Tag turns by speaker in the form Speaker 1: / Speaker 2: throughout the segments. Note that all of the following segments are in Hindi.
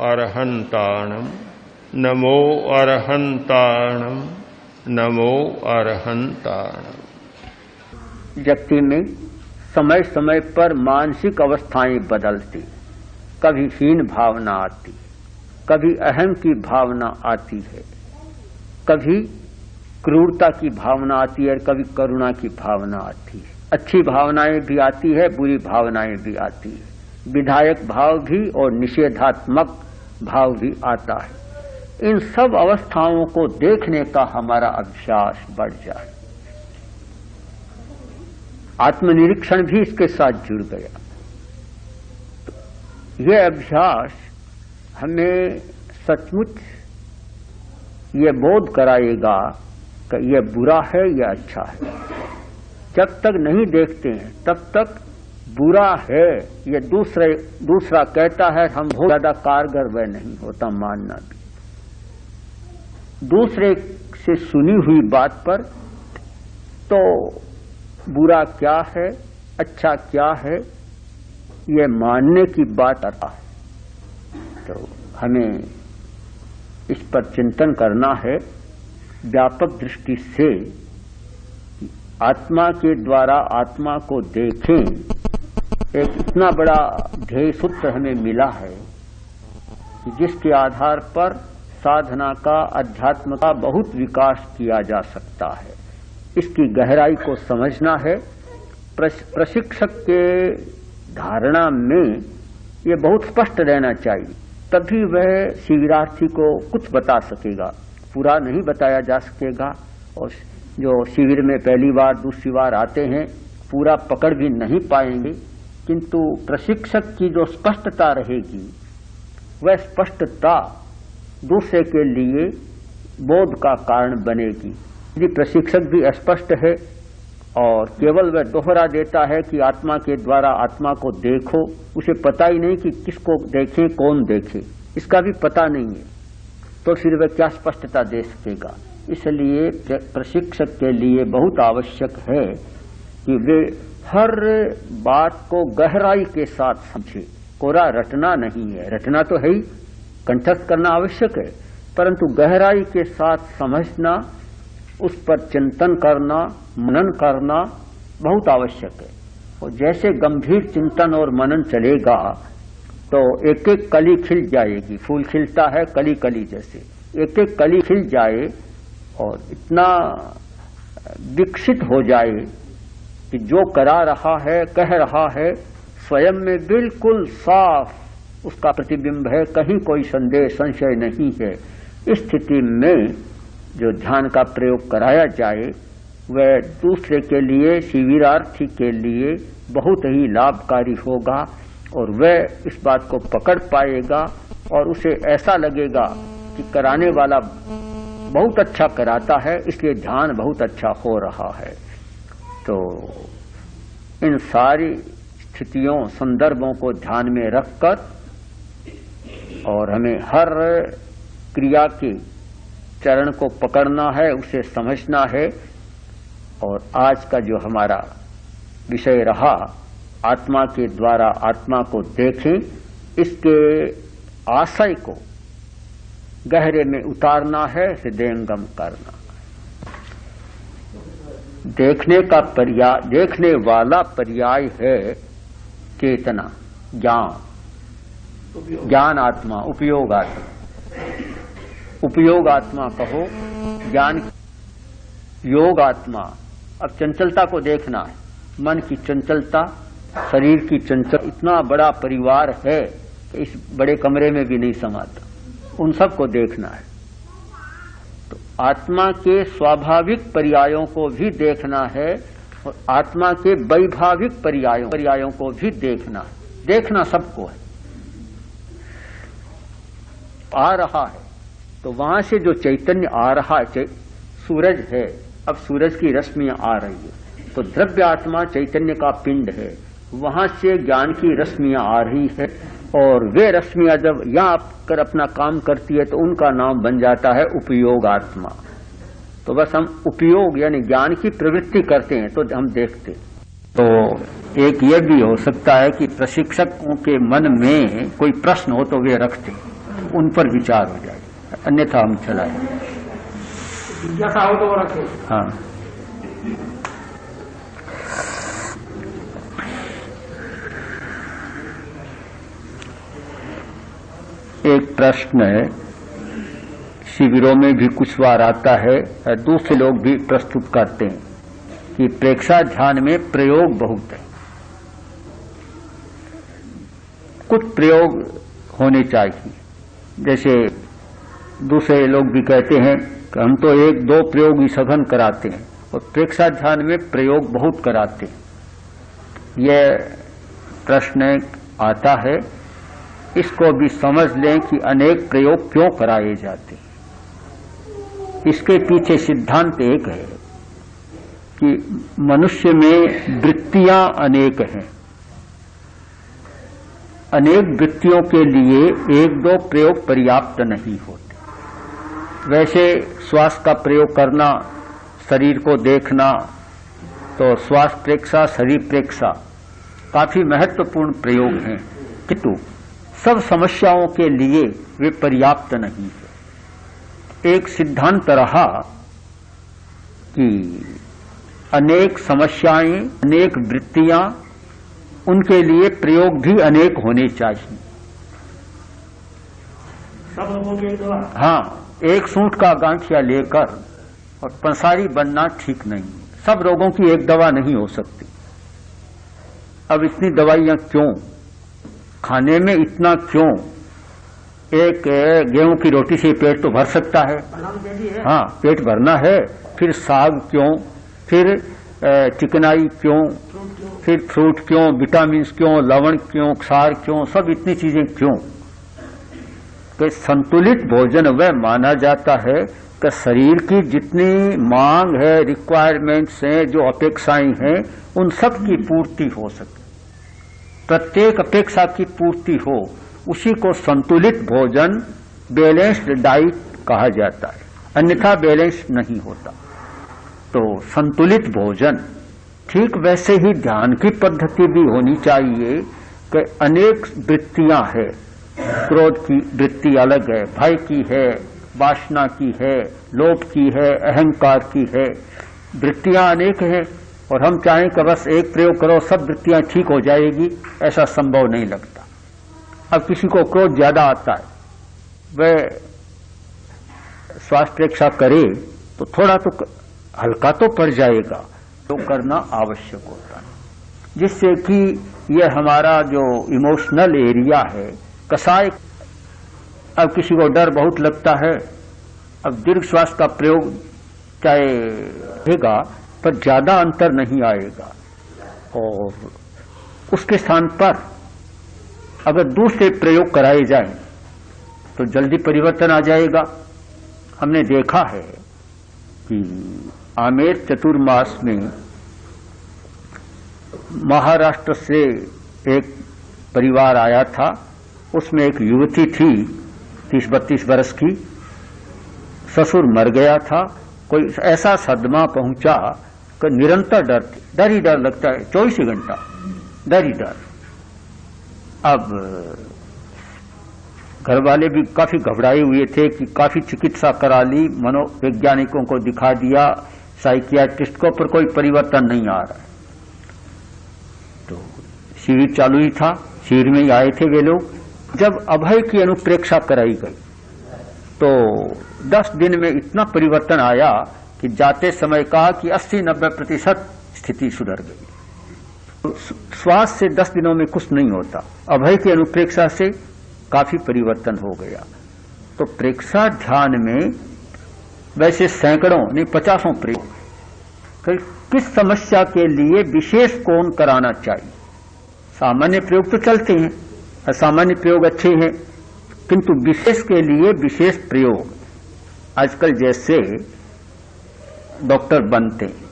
Speaker 1: अरहन्ताणं नमो अरहन्ताणं नमो अरहन्ताणं।
Speaker 2: व्यक्ति में समय समय पर मानसिक अवस्थाएं बदलती, कभी हीन भावना आती, कभी अहम की भावना आती है, कभी क्रूरता की भावना आती है, कभी करुणा की भावना आती है। अच्छी भावनाएं भी आती है, बुरी भावनाएं भी आती है, विधायक भाव भी और निषेधात्मक भाव भी आता है। इन सब अवस्थाओं को देखने का हमारा अभ्यास बढ़ जाए। आत्मनिरीक्षण भी इसके साथ जुड़ गया। तो यह अभ्यास हमें सचमुच ये बोध कराएगा कि यह बुरा है या अच्छा है। जब तक नहीं देखते हैं तब तक बुरा है ये दूसरा कहता है, हम बहुत ज्यादा कारगर वह नहीं होता मानना भी। दूसरे से सुनी हुई बात पर तो बुरा क्या है अच्छा क्या है ये मानने की बात आता है। तो हमें इस पर चिंतन करना है व्यापक दृष्टि से। आत्मा के द्वारा आत्मा को देखें, एक इतना बड़ा ध्येय सूत्र हमें मिला है कि जिसके आधार पर साधना का अध्यात्म का बहुत विकास किया जा सकता है। इसकी गहराई को समझना है। प्रशिक्षक के धारणा में ये बहुत स्पष्ट रहना चाहिए, तभी वह शिविरार्थी को कुछ बता सकेगा, पूरा नहीं बताया जा सकेगा। और जो शिविर में पहली बार दूसरी बार आते हैं पूरा पकड़ भी नहीं पाएंगे, किंतु प्रशिक्षक की जो स्पष्टता रहेगी वह स्पष्टता दूसरे के लिए बोध का कारण बनेगी। यदि प्रशिक्षक भी अस्पष्ट है और केवल वह दोहरा देता है कि आत्मा के द्वारा आत्मा को देखो, उसे पता ही नहीं कि किसको देखें कौन देखे, इसका भी पता नहीं है, तो फिर वह क्या स्पष्टता दे सकेगा। इसलिए प्रशिक्षक के लिए बहुत आवश्यक है कि वे हर बात को गहराई के साथ समझे। कोरा रटना नहीं है, रटना तो है ही, कंठस्थ करना आवश्यक है, परंतु गहराई के साथ समझना, उस पर चिंतन करना, मनन करना बहुत आवश्यक है। और जैसे गंभीर चिंतन और मनन चलेगा तो एक एक कली खिल जाएगी। फूल खिलता है कली कली जैसे, एक एक कली खिल जाए और इतना विकसित हो जाए कि जो करा रहा है कह रहा है स्वयं में बिल्कुल साफ उसका प्रतिबिंब है, कहीं कोई संदेह संशय नहीं है। इस स्थिति में जो ध्यान का प्रयोग कराया जाए वह दूसरे के लिए, शिविरार्थी के लिए बहुत ही लाभकारी होगा और वह इस बात को पकड़ पाएगा और उसे ऐसा लगेगा कि कराने वाला बहुत अच्छा कराता है, इसलिए ध्यान बहुत अच्छा हो रहा है। तो इन सारी स्थितियों संदर्भों को ध्यान में रखकर और हमें हर क्रिया के चरण को पकड़ना है, उसे समझना है। और आज का जो हमारा विषय रहा आत्मा के द्वारा आत्मा को देखें, इसके आशय को गहरे में उतारना है, हृदयंगम करना। देखने वाला पर्याय है चेतना, ज्ञान आत्मा, उपयोग आत्मा कहो, ज्ञान योग आत्मा। अब चंचलता को देखना है, मन की चंचलता, शरीर की चंचल, इतना बड़ा परिवार है कि इस बड़े कमरे में भी नहीं समाता, उन सबको देखना है। तो आत्मा के स्वाभाविक पर्यायों को भी देखना है और आत्मा के वैभाविक पर्यायों को भी देखना है। देखना सबको है। आ रहा है तो वहां से जो चैतन्य आ रहा है, सूरज है, अब सूरज की रश्मियां आ रही है, तो द्रव्य आत्मा चैतन्य का पिंड है, वहां से ज्ञान की रश्मियां आ रही है और वे रश्मियां जब यहाँ कर अपना काम करती है तो उनका नाम बन जाता है उपयोग आत्मा। तो बस हम उपयोग यानी ज्ञान की प्रवृत्ति करते हैं तो हम देखते। तो एक ये भी हो सकता है कि प्रशिक्षकों के मन में कोई प्रश्न हो तो वे रखते, उन पर विचार हो जाए, अन्यथा हम चलाएं।
Speaker 3: जिज्ञासा हो तो वो रखे।
Speaker 2: हाँ, एक प्रश्न है, शिविरों में भी कुछ बार आता है, दूसरे लोग भी प्रस्तुत करते हैं कि प्रेक्षा ध्यान में प्रयोग बहुत है। कुछ प्रयोग होने चाहिए, जैसे दूसरे लोग भी कहते हैं कि हम तो 1-2 प्रयोग ही सघन कराते हैं और प्रेक्षा ध्यान में प्रयोग बहुत कराते हैं। यह प्रश्न आता है, इसको भी समझ लें कि अनेक प्रयोग क्यों कराए जाते हैं। इसके पीछे सिद्धांत एक है कि मनुष्य में वृत्तियां अनेक हैं। अनेक वृत्तियों के लिए 1-2 प्रयोग पर्याप्त नहीं होते। वैसे श्वास का प्रयोग करना, शरीर को देखना, तो श्वास प्रेक्षा, शरीर प्रेक्षा काफी महत्वपूर्ण प्रयोग हैं, किंतु सब समस्याओं के लिए वे पर्याप्त नहीं है। एक सिद्धांत रहा कि अनेक समस्याएं, अनेक वृत्तियां, उनके लिए प्रयोग भी अनेक होने चाहिए।
Speaker 3: सब लोगों की एक दवा।
Speaker 2: हाँ, एक सूंठ का गांठिया लेकर और पंसारी बनना ठीक नहीं। सब रोगों की एक दवा नहीं हो सकती। अब इतनी दवाइयां क्यों, खाने में इतना क्यों? एक गेहूं की रोटी से पेट तो भर सकता है, हाँ पेट भरना है, फिर साग क्यों, फिर चिकनाई क्यों, फिर फ्रूट क्यों, विटामिन क्यों, लवण क्यों, क्षार क्यों, सब इतनी चीजें क्यों? तो संतुलित भोजन वह माना जाता है कि शरीर की जितनी मांग है, रिक्वायरमेंट्स हैं, जो अपेक्षाएं हैं, उन सब की पूर्ति हो सके। प्रत्येक अपेक्षा की पूर्ति हो, उसी को संतुलित भोजन, बैलेंस्ड डाइट कहा जाता है, अन्यथा बैलेंस नहीं होता। तो संतुलित भोजन, ठीक वैसे ही ध्यान की पद्धति भी होनी चाहिए कि अनेक वृत्तियां हैं। क्रोध की वृत्ति अलग है, भय की है, वासना की है, लोभ की है, अहंकार की है, वृत्तियां अनेक हैं। और हम चाहें कि बस एक प्रयोग करो सब वृत्तियां ठीक हो जाएगी, ऐसा संभव नहीं लगता। अब किसी को क्रोध ज्यादा आता है, वह श्वास प्रेक्षा करे तो थोड़ा तो हल्का तो पड़ जाएगा, तो करना आवश्यक होता है, जिससे कि यह हमारा जो इमोशनल एरिया है, कसाय। अब किसी को डर बहुत लगता है, अब दीर्घ श्वास का प्रयोग चाहे रहेगा पर ज्यादा अंतर नहीं आएगा, और उसके स्थान पर अगर दूसरे प्रयोग कराए जाएं तो जल्दी परिवर्तन आ जाएगा। हमने देखा है कि आमेर चतुर्मास में महाराष्ट्र से एक परिवार आया था, उसमें एक युवती थी 30-32 वर्ष की, ससुर मर गया था। कोई ऐसा सदमा पहुंचा कि निरंतर डर ही डर लगता है, 24 घंटा डर ही डर। अब घर वाले भी काफी घबराए हुए थे कि काफी चिकित्सा करा ली, मनोवैज्ञानिकों को दिखा दिया, साइकियाट्रिस्ट को, पर कोई परिवर्तन नहीं आ रहा है। तो शिविर चालू ही था, शिविर में ही आए थे वे लोग। जब अभय की अनुप्रेक्षा कराई गई तो 10 दिन में इतना परिवर्तन आया कि जाते समय कहा कि 80-90% स्थिति सुधर गई। तो श्वास से 10 दिनों में कुछ नहीं होता, अभय की अनुप्रेक्षा से काफी परिवर्तन हो गया। तो प्रेक्षा ध्यान में वैसे सैकड़ों नहीं 50 प्रयोग, किस समस्या के लिए विशेष कौन कराना चाहिए। सामान्य प्रयोग तो चलते हैं, असामान्य प्रयोग अच्छे हैं, किंतु विशेष के लिए विशेष प्रयोग। आजकल जैसे डॉक्टर बनते हैं,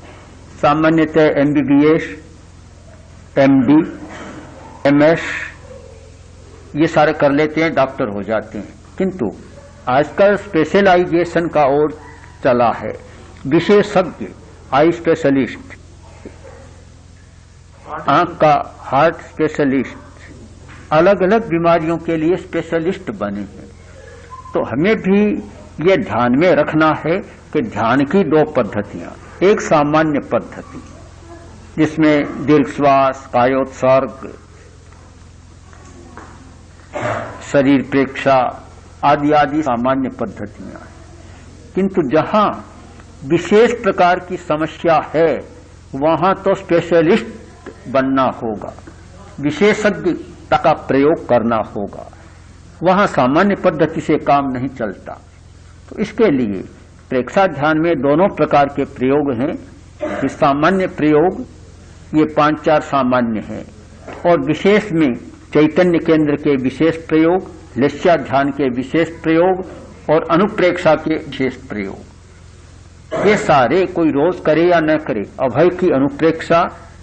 Speaker 2: सामान्यतः MBBS, MD, MS ये सारे कर लेते हैं, डॉक्टर हो जाते हैं। किंतु आजकल स्पेशलाइजेशन का और चला है, विशेषज्ञ, आई स्पेशलिस्ट, आंख का हार्ट स्पेशलिस्ट, अलग अलग बीमारियों के लिए स्पेशलिस्ट बने हैं। तो हमें भी ये ध्यान में रखना है कि ध्यान की दो पद्धतियां, एक सामान्य पद्धति जिसमें दीर्घ श्वास, कायोत्सर्ग, शरीर प्रेक्षा आदि आदि सामान्य पद्धतियां हैं, किंतु जहां विशेष प्रकार की समस्या है वहां तो स्पेशलिस्ट बनना होगा, विशेषज्ञता का प्रयोग करना होगा, वहां सामान्य पद्धति से काम नहीं चलता। तो इसके लिए प्रेक्षा ध्यान में दोनों प्रकार के प्रयोग हैं कि सामान्य प्रयोग ये 5-4 सामान्य हैं और विशेष में चैतन्य केंद्र के विशेष प्रयोग, लक्ष्य ध्यान के विशेष प्रयोग और अनुप्रेक्षा के विशेष प्रयोग। ये सारे कोई रोज करे या न करे, अभय की अनुप्रेक्षा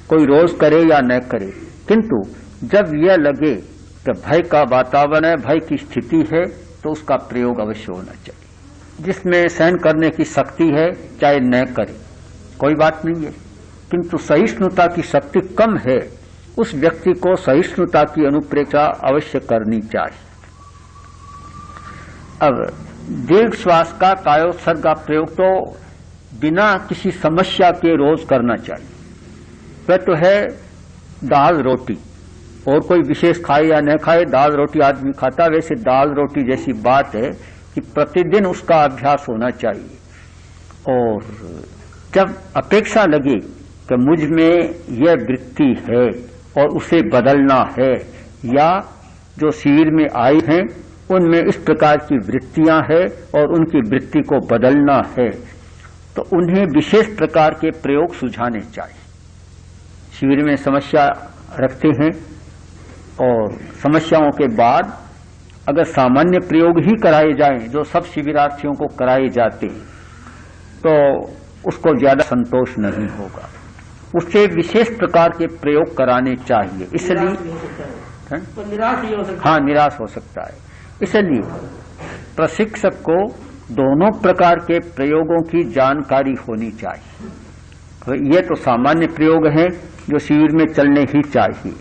Speaker 2: कोई रोज करे या न करे, किंतु जब यह लगे कि भय का वातावरण है, भय की स्थिति है, तो उसका प्रयोग अवश्य होना चाहिए। जिसमें सहन करने की शक्ति है चाहे न करे कोई बात नहीं है, किंतु सहिष्णुता की शक्ति कम है, उस व्यक्ति को सहिष्णुता की अनुप्रेक्षा अवश्य करनी चाहिए। अब दीर्घ श्वास का कायोत्सर्ग का प्रयोग तो बिना किसी समस्या के रोज करना चाहिए। वह तो है दाल रोटी, और कोई विशेष खाए या न खाए, दाल रोटी आदमी खाता, वैसे दाल रोटी जैसी बात है कि प्रतिदिन उसका अभ्यास होना चाहिए। और जब अपेक्षा लगे कि मुझ में यह वृत्ति है और उसे बदलना है, या जो शिविर में आए हैं उनमें इस प्रकार की वृत्तियां हैं और उनकी वृत्ति को बदलना है, तो उन्हें विशेष प्रकार के प्रयोग सुझाने चाहिए। शिविर में समस्या रखते हैं और समस्याओं के बाद अगर सामान्य प्रयोग ही कराए जाएं जो सब शिविरार्थियों को कराए जाते हैं, तो उसको ज्यादा संतोष नहीं होगा, उससे विशेष प्रकार के प्रयोग कराने चाहिए। इसलिए
Speaker 3: निराश ही हो सकता है।
Speaker 2: हाँ, निराश हो सकता है। इसलिए प्रशिक्षक को दोनों प्रकार के प्रयोगों की जानकारी होनी चाहिए। ये तो सामान्य प्रयोग हैं जो शिविर में चलने ही चाहिए,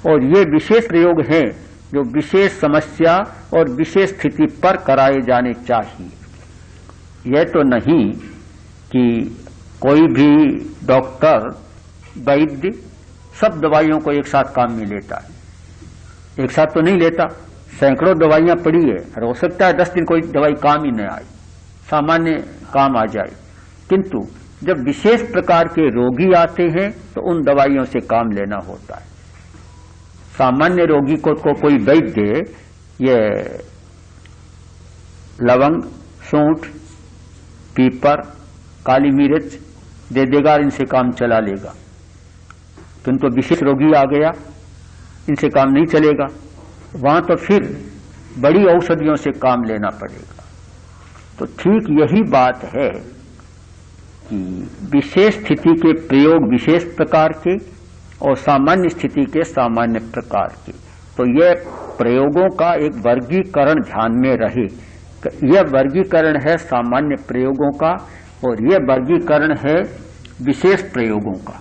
Speaker 2: और ये विशेष प्रयोग हैं जो विशेष समस्या और विशेष स्थिति पर कराए जाने चाहिए। यह तो नहीं कि कोई भी डॉक्टर, वैद्य सब दवाइयों को एक साथ काम में लेता है, एक साथ तो नहीं लेता। सैकड़ों दवाइयां पड़ी है, और हो सकता है 10 दिन कोई दवाई काम ही न आए, सामान्य काम आ जाए, किंतु जब विशेष प्रकार के रोगी आते हैं तो उन दवाइयों से काम लेना होता है। सामान्य रोगी को कोई वैद्य ये लवंग, सूंठ, पीपर, काली मिर्च दे देगा, इनसे काम चला लेगा, किंतु विशेष रोगी आ गया, इनसे काम नहीं चलेगा, वहां तो फिर बड़ी औषधियों से काम लेना पड़ेगा। तो ठीक यही बात है कि विशेष स्थिति के प्रयोग विशेष प्रकार के और सामान्य स्थिति के सामान्य प्रकार के, तो यह प्रयोगों का एक वर्गीकरण ध्यान में रहे। यह वर्गीकरण है सामान्य प्रयोगों का और यह वर्गीकरण है विशेष प्रयोगों का।